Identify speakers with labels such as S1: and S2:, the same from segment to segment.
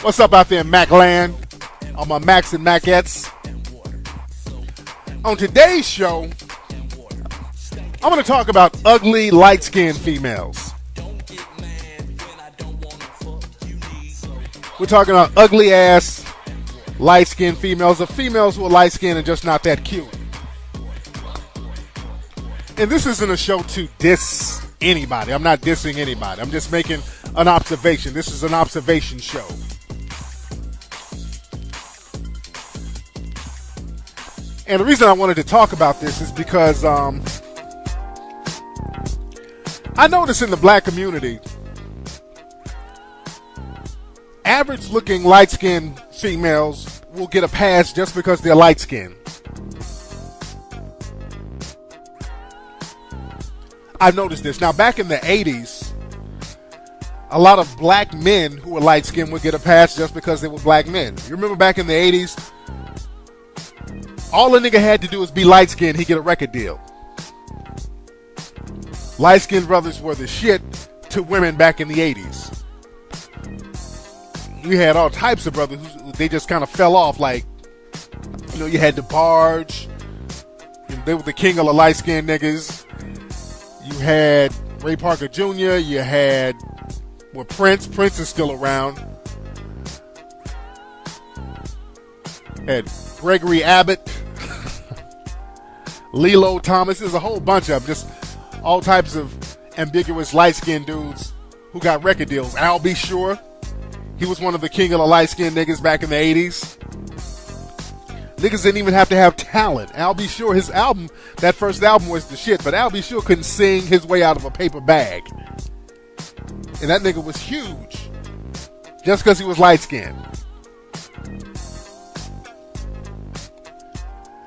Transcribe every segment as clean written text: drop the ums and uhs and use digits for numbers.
S1: What's up out there in Macland? All my Macs and Macettes. On today's show, I'm going to talk about ugly, light-skinned females. We're talking about ugly-ass, light-skinned females, or females who are light-skinned and just not that cute. And this isn't a show to diss anybody. I'm not dissing anybody. I'm just making an observation. This is an observation show. And the reason I wanted to talk about this is because I notice in the black community, average-looking light-skinned females will get a pass just because they're light-skinned. I've noticed this. Now, back in the 80s, a lot of black men who were light-skinned would get a pass just because they were black men. You remember back in the 80s? All a nigga had to do was be light-skinned, he'd get a record deal. Light-skinned brothers were the shit to women back in the 80s. You had all types of brothers, they just kind of fell off, like, you know, you had the Barge, they were the king of the light-skinned niggas. You had Ray Parker Jr., you had, well, Prince is still around. Had Gregory Abbott, Lilo Thomas. There's a whole bunch of them, just all types of ambiguous light-skinned dudes who got record deals. Al B. Sure, he was one of the king of the light-skinned niggas back in the 80s. Niggas didn't even have to have talent. Al B. Sure, his album, that first album was the shit, but Al B. Sure couldn't sing his way out of a paper bag. And that nigga was huge just because he was light-skinned.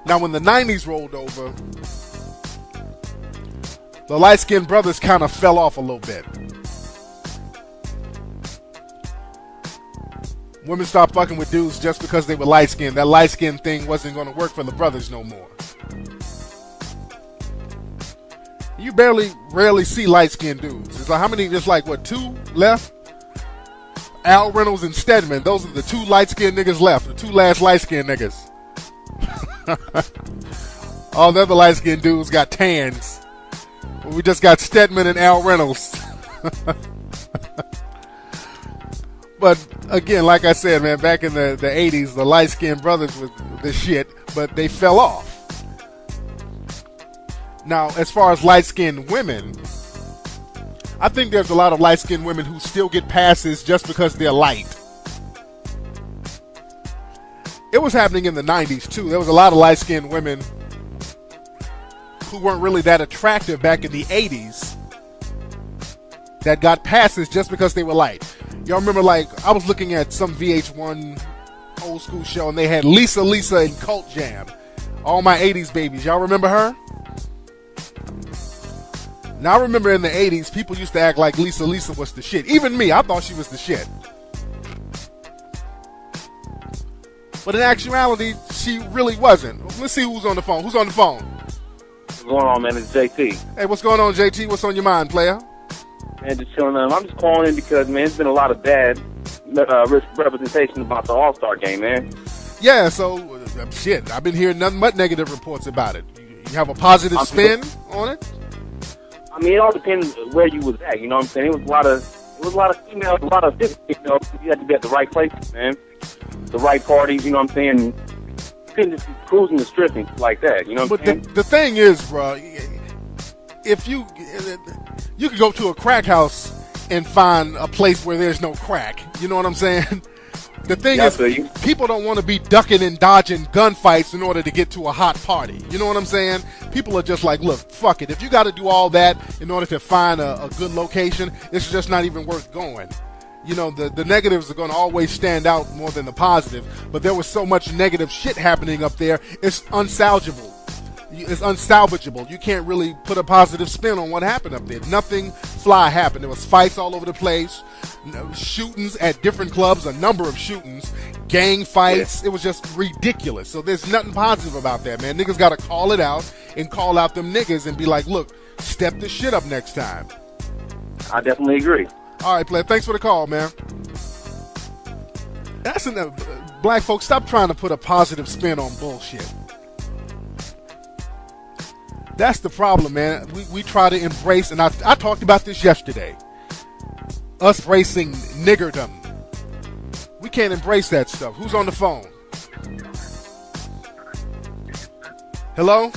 S1: Now, when the 90s rolled over, the light-skinned brothers kind of fell off a little bit. Women stopped fucking with dudes just because they were light-skinned. That light-skinned thing wasn't going to work for the brothers no more. You rarely see light-skinned dudes. It's like, how many, just like, what, 2 left? Al Reynolds and Stedman, those are the 2 light-skinned niggas left, the 2 last light-skinned niggas. All the other light-skinned dudes got tans. We just got Stedman and Al Reynolds. But again, like I said, man, back in the 80s, the light-skinned brothers was the shit, but they fell off. Now, as far as light-skinned women, I think there's a lot of light-skinned women who still get passes just because they're light. It was happening in the 90s, too. There was a lot of light-skinned women who weren't really that attractive back in the 80s that got passes just because they were light. Y'all remember, like, I was looking at some VH1 old school show, and they had Lisa in Cult Jam. All my 80s babies. Y'all remember her? Now, I remember in the 80s, people used to act like Lisa was the shit. Even me, I thought she was the shit. But in actuality, she really wasn't. Let's see who's on the phone. Who's on the phone?
S2: What's going on, man? It's JT.
S1: Hey, what's going on, JT? What's on your mind, player?
S2: Man, just chilling. I'm just calling in because, man, it's been a lot of bad representation about the All-Star game, man.
S1: Yeah, so, shit, I've been hearing nothing but negative reports about it. You have a positive spin on it?
S2: I mean, it all depends where you was at, you know what I'm saying? It was a lot of females, a lot of different, you know, you had to be at the right places, man. The right parties, you know what I'm saying? You couldn't just be cruising the strip and like that, you know what I'm saying?
S1: But the thing is, bro, if you could go to a crack house and find a place where there's no crack, you know what I'm saying? The thing is, people don't want to be ducking and dodging gunfights in order to get to a hot party. You know what I'm saying? People are just like, look, fuck it. If you got to do all that in order to find a good location, it's just not even worth going. You know, the negatives are going to always stand out more than the positive. But there was so much negative shit happening up there, it's unsalvageable. It's unsalvageable. You can't really put a positive spin on what happened up there. Nothing fly happened. There was fights all over the place, shootings at different clubs, a number of shootings, gang fights. Yeah. It was just ridiculous. So there's nothing positive about that, man. Niggas got to call it out and call out them niggas and be like, look, step this shit up next time.
S2: I definitely agree.
S1: All right, player. Thanks for the call, man. That's black folks, stop trying to put a positive spin on bullshit. That's the problem, man. We try to embrace, and I talked about this yesterday, us embracing niggerdom. We can't embrace that stuff. Who's on the phone? Hello?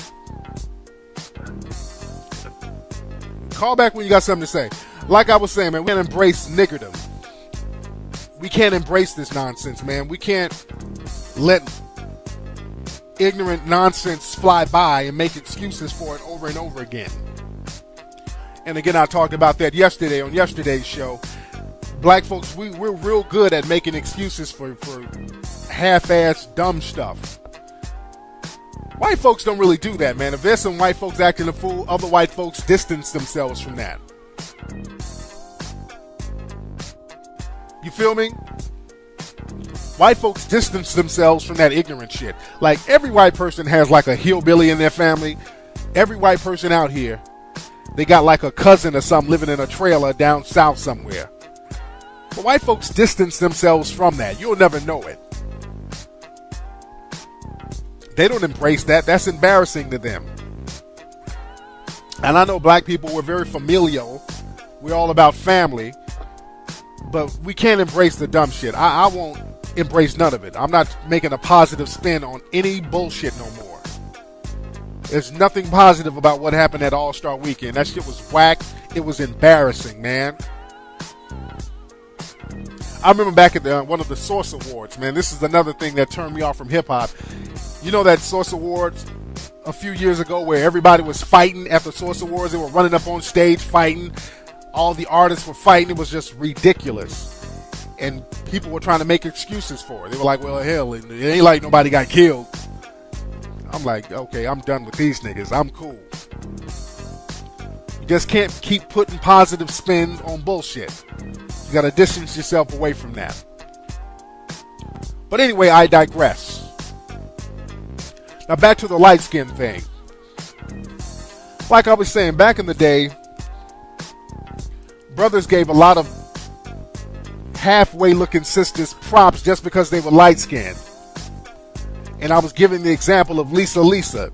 S1: Call back when you got something to say. Like I was saying, man, we can't embrace niggerdom. We can't embrace this nonsense, man. We can't let ignorant nonsense fly by and make excuses for it over and over again. And again, I talked about that yesterday on yesterday's show. Black folks, we're real good at making excuses for half-assed dumb stuff. White folks don't really do that, man. If there's some white folks acting a fool, other white folks distance themselves from that. You feel me? White folks distance themselves from that ignorant shit. Like, every white person has like a hillbilly in their family. Every white person out here, they got like a cousin or something living in a trailer down south somewhere. But white folks distance themselves from that. You'll never know it. They don't embrace that. That's embarrassing to them. And I know black people, we're very familial. We're all about family. But we can't embrace the dumb shit. I won't embrace none of it. I'm not making a positive spin on any bullshit no more. There's nothing positive about what happened at All-Star Weekend. That shit was whack. It was embarrassing, man. I remember back at one of the Source Awards, man. This is another thing that turned me off from hip-hop. You know that Source Awards a few years ago where everybody was fighting at the Source Awards? They were running up on stage fighting. All the artists were fighting. It was just ridiculous. And people were trying to make excuses for it. They were like, well, hell, it ain't like nobody got killed. I'm like, okay, I'm done with these niggas. I'm cool. You just can't keep putting positive spins on bullshit. You got to distance yourself away from that. But anyway, I digress. Now back to the light skin thing. Like I was saying, back in the day, brothers gave a lot of halfway looking sisters props just because they were light skinned. And I was giving the example of Lisa.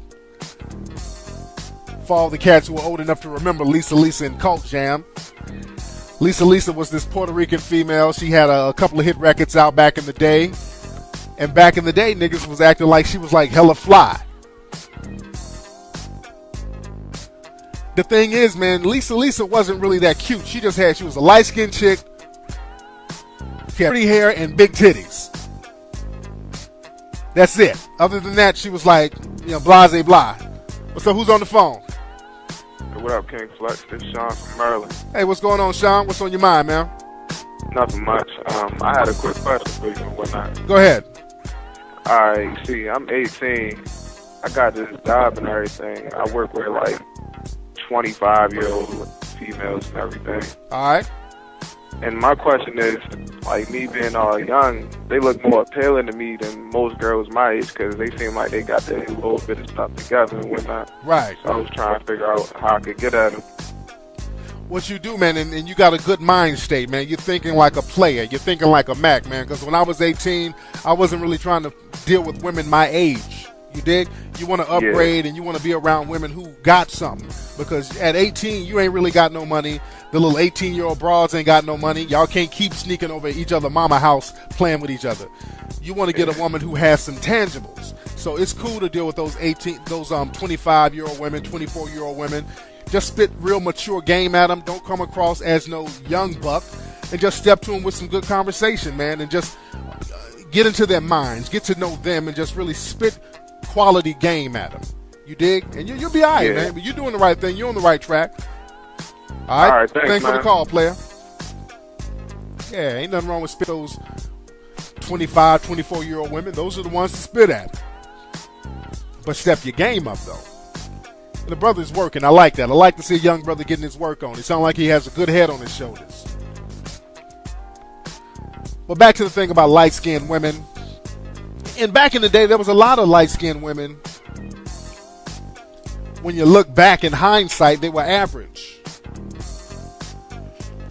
S1: For all the cats who are old enough to remember Lisa in Cult Jam. Lisa was this Puerto Rican female. She had a couple of hit records out back in the day. And back in the day, niggas was acting like she was like hella fly. The thing is, man, Lisa wasn't really that cute. She was a light-skinned chick. She had pretty hair and big titties. That's it. Other than that, she was like, blase blah. What's up? Who's on the phone?
S3: Hey, what up, King Flex? This is Sean from Maryland.
S1: Hey, what's going on, Sean? What's on your mind, man?
S3: Nothing much. I had a quick question for you and whatnot.
S1: Go ahead.
S3: Alright, see, I'm 18. I got this job and everything. I work with like 25-year-old females and everything.
S1: Alright.
S3: And my question is, like, me being all young, they look more appealing to me than most girls my age because they seem like they got their little bit of stuff together and whatnot.
S1: Right.
S3: So I was trying to figure out how I could get at them.
S1: What you do, man, and you got a good mind state, man. You're thinking like a player. You're thinking like a Mac, man. Because when I was 18, I wasn't really trying to deal with women my age. You dig? You want to upgrade and you want to be around women who got something. Because at 18, you ain't really got no money. The little 18-year-old broads ain't got no money. Y'all can't keep sneaking over each other mama house playing with each other. You want to get a woman who has some tangibles. So it's cool to deal with those 25-year-old women, 24-year-old women. Just spit real mature game at them. Don't come across as no young buck. And just step to them with some good conversation, man. And just get into their minds. Get to know them and just really spit quality game at them. You dig? And you'll be all right, man. But you're doing the right thing. You're on the right track. All right? Thanks for the call, player. Yeah, ain't nothing wrong with spit those 25, 24-year-old women. Those are the ones to spit at. But step your game up, though. And the brother's working. I like that. I like to see a young brother getting his work on. It sounds like he has a good head on his shoulders. But back to the thing about light-skinned women. And back in the day, there was a lot of light-skinned women. When you look back in hindsight, they were average.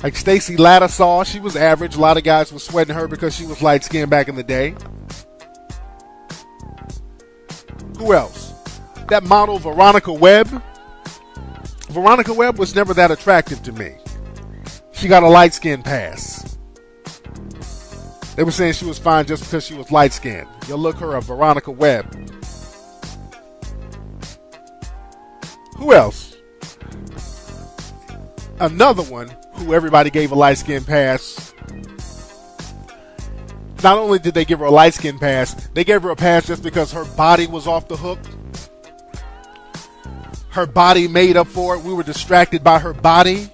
S1: Like Stacey Lattisaw, she was average. A lot of guys were sweating her because she was light skinned back in the day. Who else? That model Veronica Webb. Veronica Webb was never that attractive to me. She got a light skin pass. They were saying she was fine just because she was light skinned. You'll look her up, Veronica Webb. Who else? Another one who everybody gave a light skin pass. Not only did they give her a light skin pass, they gave her a pass just because her body was off the hook. Her body made up for it. We were distracted by her body.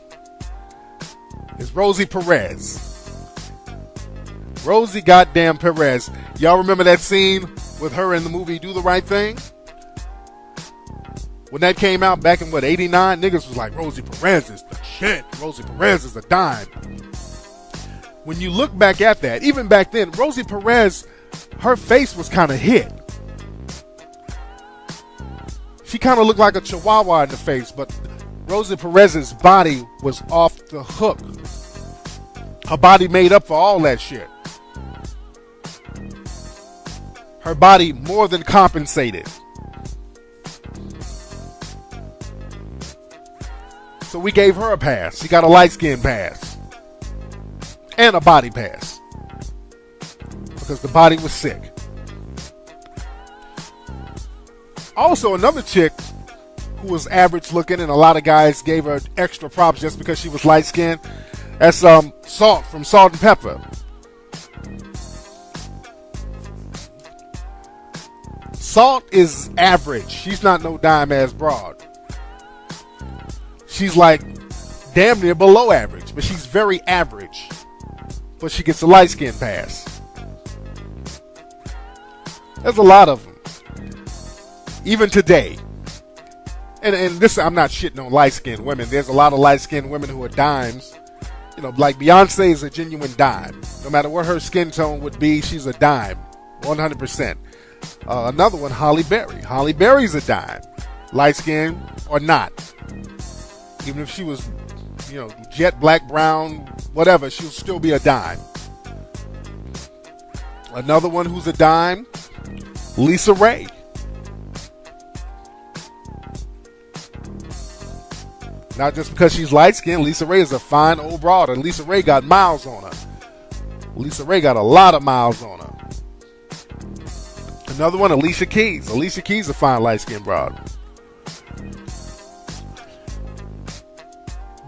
S1: It's Rosie Perez. Rosie goddamn Perez. Y'all remember that scene with her in the movie Do the Right Thing? When that came out back in, 89? Niggas was like, Rosie Perez is the shit. Rosie Perez is a dime. When you look back at that, even back then, Rosie Perez, her face was kind of hit. She kind of looked like a chihuahua in the face, but Rosie Perez's body was off the hook. Her body made up for all that shit. Her body more than compensated. So we gave her a pass. She got a light skin pass. And a body pass. Because the body was sick. Also, another chick who was average looking, and a lot of guys gave her extra props just because she was light skinned. That's Salt from Salt and Pepper. Salt is average. She's not no dime ass broad. She's like damn near below average, but she's very average. But she gets a light skin pass. There's a lot of them. Even today. And this, I'm not shitting on light-skinned women. There's a lot of light-skinned women who are dimes. You know, like Beyonce is a genuine dime. No matter what her skin tone would be, she's a dime. 100%. Another one, Halle Berry. Halle Berry's a dime. Light-skinned or not. Even if she was, jet black, brown, whatever, she'll still be a dime. Another one who's a dime, Lisa Ray. Not just because she's light-skinned. Lisa Ray is a fine old broad, and Lisa Ray got miles on her. Lisa Ray got a lot of miles on her. Another one, Alicia Keys. Alicia Keys is a fine light-skinned broad.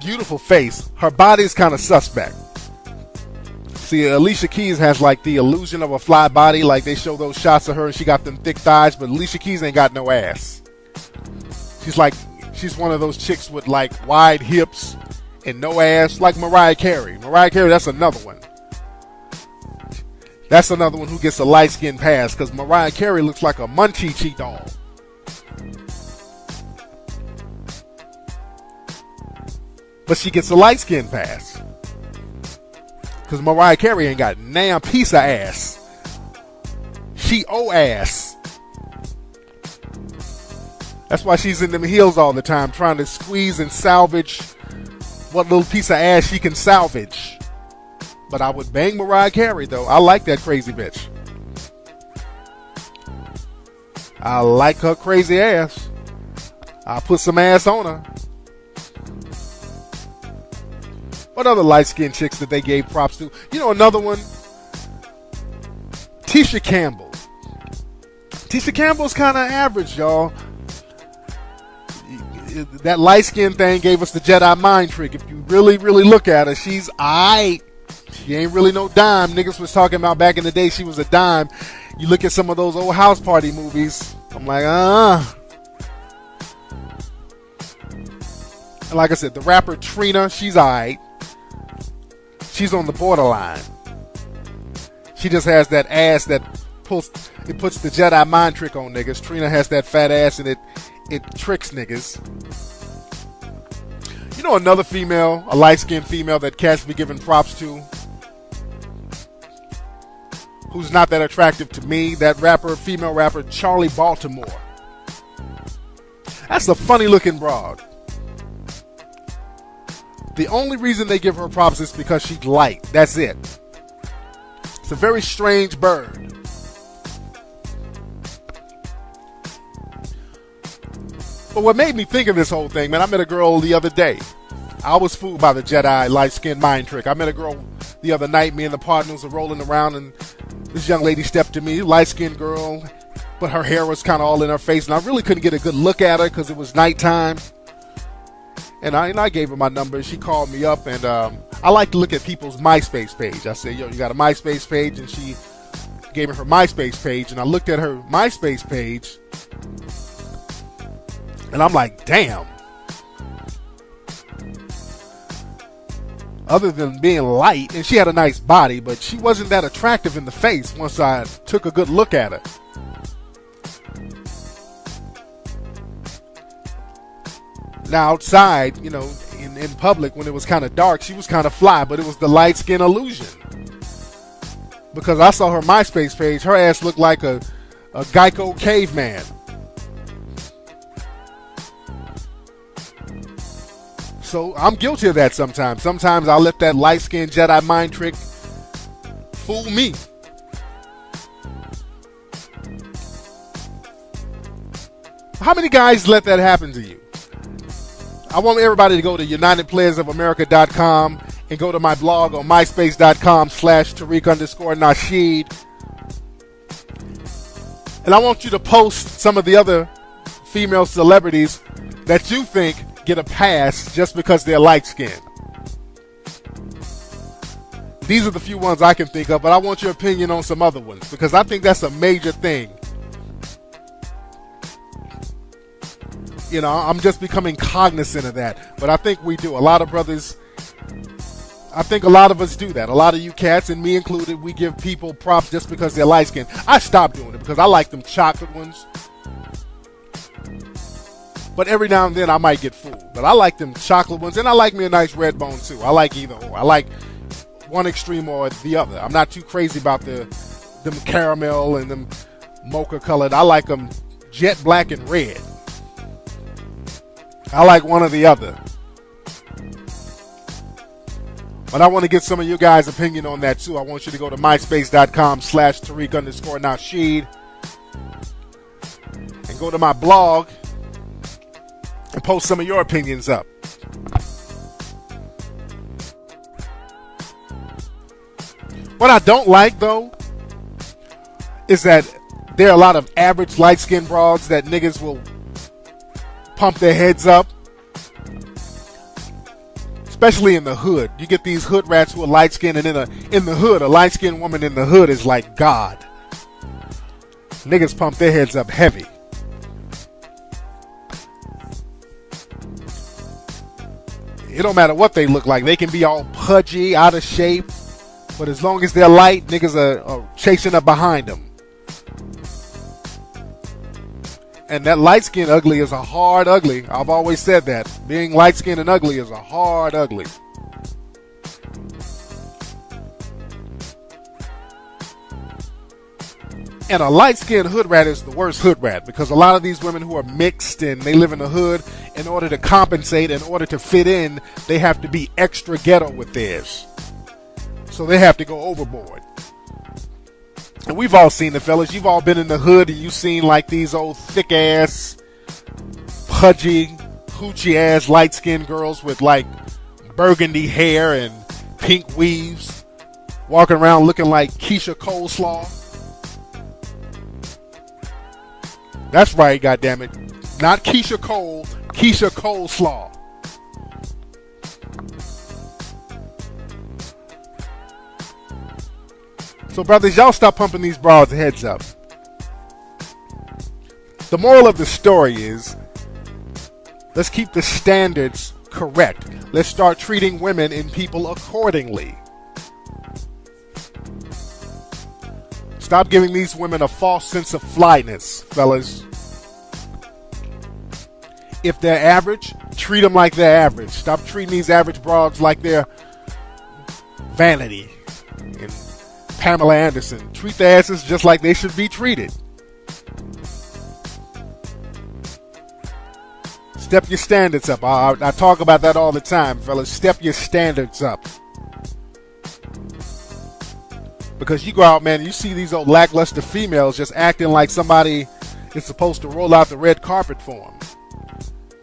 S1: Beautiful face. Her body is kind of suspect. See, Alicia Keys has like the illusion of a fly body. Like they show those shots of her and she got them thick thighs, but Alicia Keys ain't got no ass. She's one of those chicks with like wide hips and no ass, like Mariah Carey. Mariah Carey, that's another one. That's another one who gets a light skin pass because Mariah Carey looks like a Munchie doll. But she gets a light skin pass because Mariah Carey ain't got damn piece of ass. She owe ass. That's why she's in them heels all the time, trying to squeeze and salvage what little piece of ass she can salvage. But I would bang Mariah Carey, though. I like that crazy bitch. I like her crazy ass. I'll put some ass on her. What other light-skinned chicks that they gave props to? Another one. Tisha Campbell. Tisha Campbell's kind of average, y'all. That light skin thing gave us the Jedi mind trick. If you really, really look at her, she's aight. She ain't really no dime. Niggas was talking about back in the day she was a dime. You look at some of those old house party movies, I'm like, And like I said, the rapper Trina, she's aight. She's on the borderline. She just has that ass that puts the Jedi mind trick on niggas. Trina has that fat ass and it tricks niggas. Another female, a light-skinned female that cats be giving props to, who's not that attractive to me, that female rapper, Charlie Baltimore. That's a funny-looking broad. The only reason they give her props is because she's light. That's it. It's a very strange bird. But what made me think of this whole thing, man, I met a girl the other day. I was fooled by the Jedi light-skinned mind trick. I met a girl the other night. Me and the partners were rolling around, and this young lady stepped to me, light-skinned girl, but her hair was kind of all in her face, and I really couldn't get a good look at her because it was nighttime. And I gave her my number. She called me up, and I like to look at people's MySpace page. I said, yo, you got a MySpace page? And she gave me her MySpace page, and I looked at her MySpace page, and I'm like, damn. Other than being light, and she had a nice body, but she wasn't that attractive in the face once I took a good look at her. Now outside, you know, in public when it was kind of dark, she was kind of fly, but it was the light skin illusion. Because I saw her MySpace page, her ass looked like a Geico caveman. So I'm guilty of that sometimes. Sometimes I'll let that light-skinned Jedi mind trick fool me. How many guys let that happen to you? I want everybody to go to UnitedPlayersOfAmerica.com and go to my blog on MySpace.com/Tariq_Nasheed. And I want you to post some of the other female celebrities that you think get a pass just because they're light-skinned. These are the few ones I can think of, but I want your opinion on some other ones because I think that's a major thing. You know, I'm just becoming cognizant of that, but I think we do. A lot of brothers, I think a lot of us do that. A lot of you cats, and me included, we give people props just because they're light-skinned. I stopped doing it because I like them chocolate ones. But every now and then I might get fooled. But I like them chocolate ones, and I like me a nice red bone too. I like either or. I like one extreme or the other. I'm not too crazy about them caramel and them mocha colored. I like them jet black and red. I like one or the other. But I want to get some of you guys' opinion on that too. I want you to go to MySpace.com/Tariq_Nasheed and go to my blog and post some of your opinions up. What I don't like, though, is that there are a lot of average light-skinned broads that niggas will pump their heads up. Especially in the hood. You get these hood rats who are light-skinned, and in the hood, a light-skinned woman in the hood is like God. Niggas pump their heads up heavy. It don't matter what they look like. They can be all pudgy, out of shape. But as long as they're light, niggas are chasing up behind them. And that light-skinned ugly is a hard ugly. I've always said that. Being light-skinned and ugly is a hard ugly. And a light-skinned hood rat is the worst hood rat because a lot of these women who are mixed and they live in the hood, in order to compensate, in order to fit in, they have to be extra ghetto with theirs. So they have to go overboard. And we've all seen the fellas. You've all been in the hood and you've seen like these old thick-ass, pudgy, hoochie-ass, light-skinned girls with like burgundy hair and pink weaves walking around looking like Keisha Coleslaw. That's right, goddammit. Not Keisha Cole, Keisha Coleslaw. So, brothers, y'all stop pumping these broads' heads up. The moral of the story is, let's keep the standards correct. Let's start treating women and people accordingly. Stop giving these women a false sense of flyness, fellas. If they're average, treat them like they're average. Stop treating these average broads like they're Vanity and Pamela Anderson. Treat their asses just like they should be treated. Step your standards up. I talk about that all the time, fellas. Step your standards up. Because you go out, man, and you see these old lackluster females just acting like somebody is supposed to roll out the red carpet for them.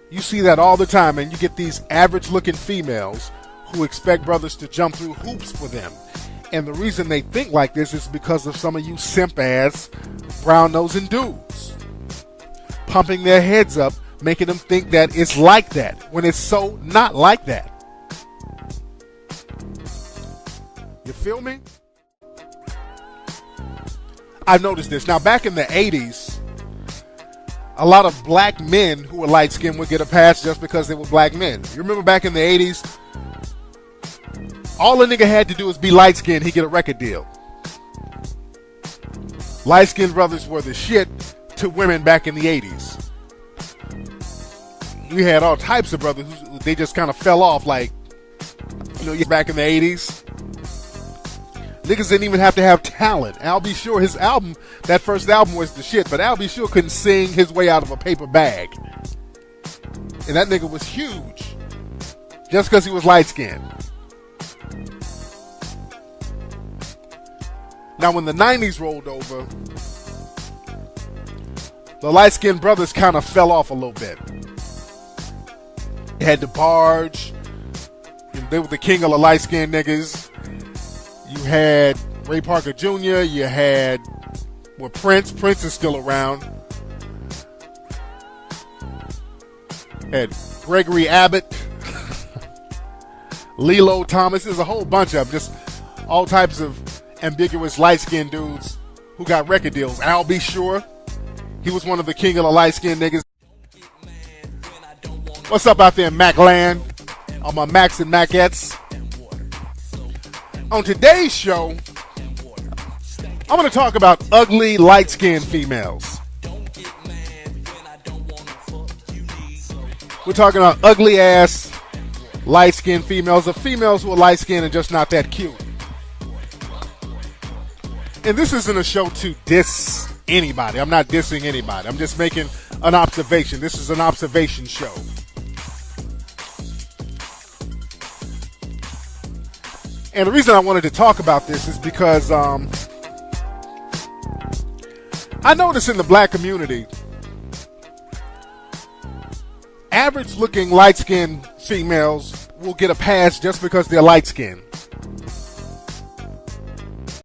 S1: You see that all the time, and you get these average-looking females who expect brothers to jump through hoops for them. And the reason they think like this is because of some of you simp-ass, brown-nosing dudes. Pumping their heads up, making them think that it's like that, when it's so not like that. You feel me? I've noticed this. Now, back in the 80s, a lot of black men who were light-skinned would get a pass just because they were black men. You remember back in the 80s? All a nigga had to do was be light-skinned, he'd get a record deal. Light-skinned brothers were the shit to women back in the 80s. We had all types of brothers who they just kind of fell off, like, back in the 80s. Niggas didn't even have to have talent. Al B. Sure, his album, that first album was the shit, but Al B. Sure couldn't sing his way out of a paper bag. And that nigga was huge. Just because he was light-skinned. Now, when the 90s rolled over, the light-skinned brothers kind of fell off a little bit. You had the Barge. They were the king of the light-skinned niggas. You had Ray Parker Jr. You had Prince. Prince is still around. Had Gregory Abbott. Lilo Thomas. There's a whole bunch of them. Just all types of ambiguous light-skinned dudes who got record deals. Al B. Sure. He was one of the king of the light-skinned niggas. What's up out there in Macland? All my Macs and Macettes. On today's show, I'm going to talk about ugly, light-skinned females. We're talking about ugly-ass, light-skinned females, or females who are light-skinned and just not that cute. And this isn't a show to diss anybody. I'm not dissing anybody. I'm just making an observation. This is an observation show. And the reason I wanted to talk about this is because I notice in the black community, average-looking light-skinned females will get a pass just because they're light-skinned.